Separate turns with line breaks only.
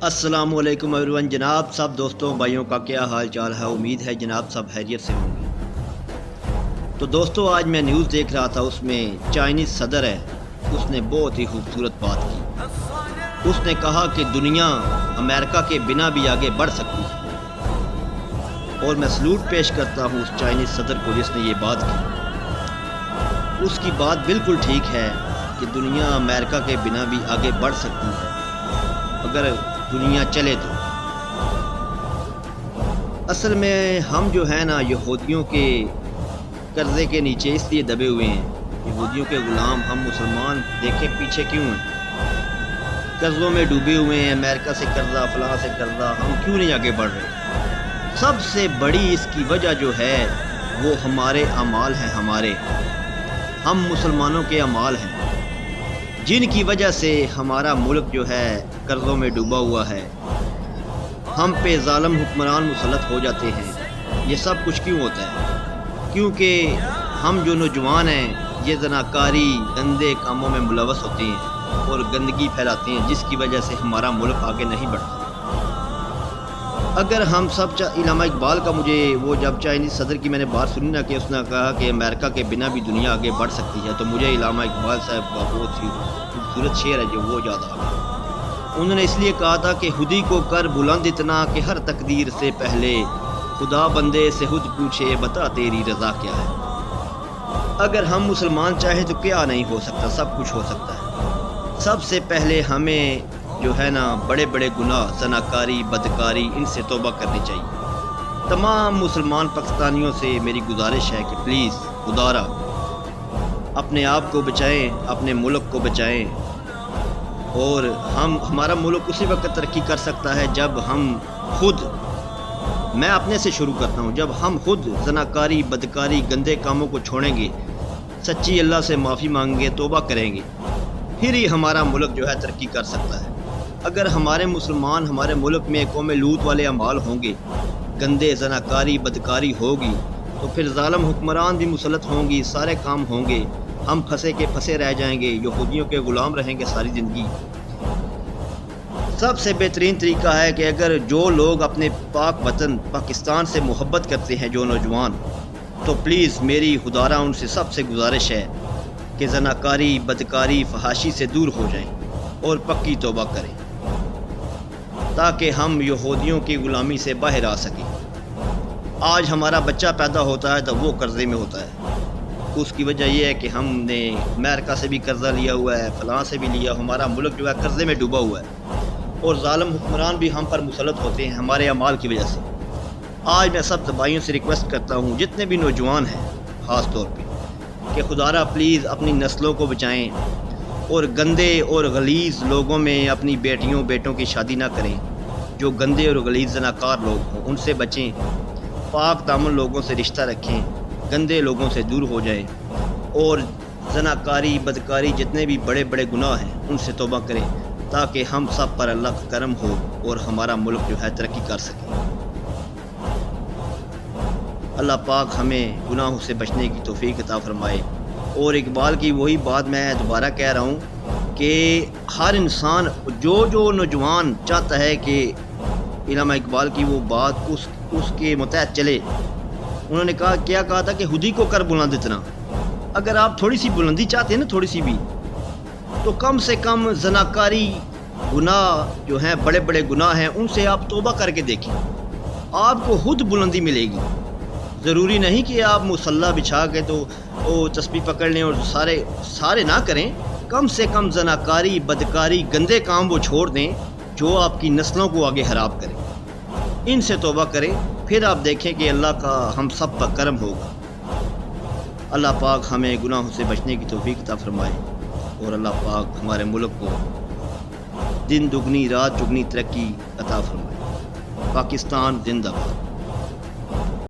السلام علیکم ایوریون جناب سب دوستوں بھائیوں کا کیا حال چال ہے؟ امید ہے جناب سب خیریت سے ہوں گے۔ تو دوستوں آج میں نیوز دیکھ رہا تھا، اس میں چائنیز صدر ہے، اس نے بہت ہی خوبصورت بات کی۔ اس نے کہا کہ دنیا امریکہ کے بنا بھی آگے بڑھ سکتی ہے، اور میں سلوٹ پیش کرتا ہوں اس چائنیز صدر کو جس نے یہ بات کی۔ اس کی بات بالکل ٹھیک ہے کہ دنیا امریکہ کے بنا بھی آگے بڑھ سکتی ہے اگر دنیا چلے تو۔ اصل میں ہم جو ہے نا یہودیوں کے قرضے کے نیچے اس لیے دبے ہوئے ہیں، یہودیوں کے غلام ہم مسلمان دیکھیں پیچھے کیوں ہیں، قرضوں میں ڈوبے ہوئے ہیں، امریکہ سے قرضہ فلاں سے قرضہ، ہم کیوں نہیں آگے بڑھ رہے؟ سب سے بڑی اس کی وجہ جو ہے وہ ہمارے اعمال ہیں، ہم مسلمانوں کے اعمال ہیں جن کی وجہ سے ہمارا ملک جو ہے قرضوں میں ڈوبا ہوا ہے، ہم پہ ظالم حکمران مسلط ہو جاتے ہیں۔ یہ سب کچھ کیوں ہوتا ہے؟ کیونکہ ہم جو نوجوان ہیں یہ زناکاری گندے کاموں میں ملوث ہوتے ہیں اور گندگی پھیلاتے ہیں، جس کی وجہ سے ہمارا ملک آگے نہیں بڑھتا۔ اگر ہم سب علامہ اقبال کا مجھے وہ جب چائنیز صدر کی میں نے بات سنی نا کہ اس نے کہا کہ امریکہ کے بنا بھی دنیا آگے بڑھ سکتی ہے، تو مجھے علامہ اقبال صاحب کا بہت ہی خوبصورت شعر ہے جو وہ یاد آ گیا۔ انہوں نے اس لیے کہا تھا کہ خودی کو کر بلند اتنا کہ ہر تقدیر سے پہلے خدا بندے سے خود پوچھے بتا تیری رضا کیا ہے۔ اگر ہم مسلمان چاہیں تو کیا نہیں ہو سکتا، سب کچھ ہو سکتا ہے۔ سب سے پہلے ہمیں جو ہے نا بڑے بڑے گناہ زناکاری بدکاری ان سے توبہ کرنی چاہیے۔ تمام مسلمان پاکستانیوں سے میری گزارش ہے کہ پلیز خدارا اپنے آپ کو بچائیں، اپنے ملک کو بچائیں، اور ہمارا ملک اسی وقت ترقی کر سکتا ہے جب ہم خود، میں اپنے سے شروع کرتا ہوں، جب ہم خود زناکاری بدکاری گندے کاموں کو چھوڑیں گے، سچی اللہ سے معافی مانگیں گے، توبہ کریں گے، پھر ہی ہمارا ملک جو ہے ترقی کر سکتا ہے۔ اگر ہمارے مسلمان ہمارے ملک میں قوم لوط والے اعمال ہوں گے، گندے زناکاری بدکاری ہوگی، تو پھر ظالم حکمران بھی مسلط ہوں گی، سارے کام ہوں گے، ہم پھنسے کے پھنسے رہ جائیں گے، یہودیوں کے غلام رہیں گے ساری زندگی۔ سب سے بہترین طریقہ ہے کہ اگر جو لوگ اپنے پاک وطن پاکستان سے محبت کرتے ہیں، جو نوجوان، تو پلیز میری خدارا ان سے سب سے گزارش ہے کہ زناکاری بدکاری فحاشی سے دور ہو جائیں اور پکی توبہ کریں تاکہ ہم یہودیوں کی غلامی سے باہر آ سکیں۔ آج ہمارا بچہ پیدا ہوتا ہے تو وہ قرضے میں ہوتا ہے، اس کی وجہ یہ ہے کہ ہم نے امریکہ سے بھی قرضہ لیا ہوا ہے، فلاں سے بھی لیا، ہمارا ملک جو ہے قرضے میں ڈوبا ہوا ہے، اور ظالم حکمران بھی ہم پر مسلط ہوتے ہیں ہمارے اعمال کی وجہ سے۔ آج میں سب بھائیوں سے ریکویسٹ کرتا ہوں، جتنے بھی نوجوان ہیں خاص طور پہ، کہ خدارا پلیز اپنی نسلوں کو بچائیں اور گندے اور غلیظ لوگوں میں اپنی بیٹیوں بیٹوں کی شادی نہ کریں، جو گندے اور غلیظ زناکار لوگ ہوں ان سے بچیں، پاک دامن لوگوں سے رشتہ رکھیں، گندے لوگوں سے دور ہو جائیں، اور زناکاری بدکاری جتنے بھی بڑے بڑے گناہ ہیں ان سے توبہ کریں تاکہ ہم سب پر اللہ کا کرم ہو اور ہمارا ملک جو ہے ترقی کر سکے۔ اللہ پاک ہمیں گناہوں سے بچنے کی توفیق عطا فرمائے۔ اور اقبال کی وہی بات میں دوبارہ کہہ رہا ہوں کہ ہر انسان جو نوجوان چاہتا ہے کہ علامہ اقبال کی وہ بات اس کے متحد چلے، انہوں نے کیا کہا تھا کہ خودی کو کر بلند اتنا۔ اگر آپ تھوڑی سی بلندی چاہتے ہیں نا، تھوڑی سی بھی، تو کم سے کم زناکاری گناہ جو ہیں بڑے بڑے گناہ ہیں ان سے آپ توبہ کر کے دیکھیں، آپ کو خود بلندی ملے گی۔ ضروری نہیں کہ آپ مصلی بچھا کے تو تسبیح پکڑ لیں اور سارے نہ کریں، کم سے کم زناکاری بدکاری گندے کام وہ چھوڑ دیں جو آپ کی نسلوں کو آگے خراب کریں، ان سے توبہ کریں، پھر آپ دیکھیں کہ اللہ کا ہم سب پر کرم ہوگا۔ اللہ پاک ہمیں گناہوں سے بچنے کی توفیق عطا فرمائے، اور اللہ پاک ہمارے ملک کو دن دگنی رات چگنی ترقی عطا فرمائے۔ پاکستان زندہ باد۔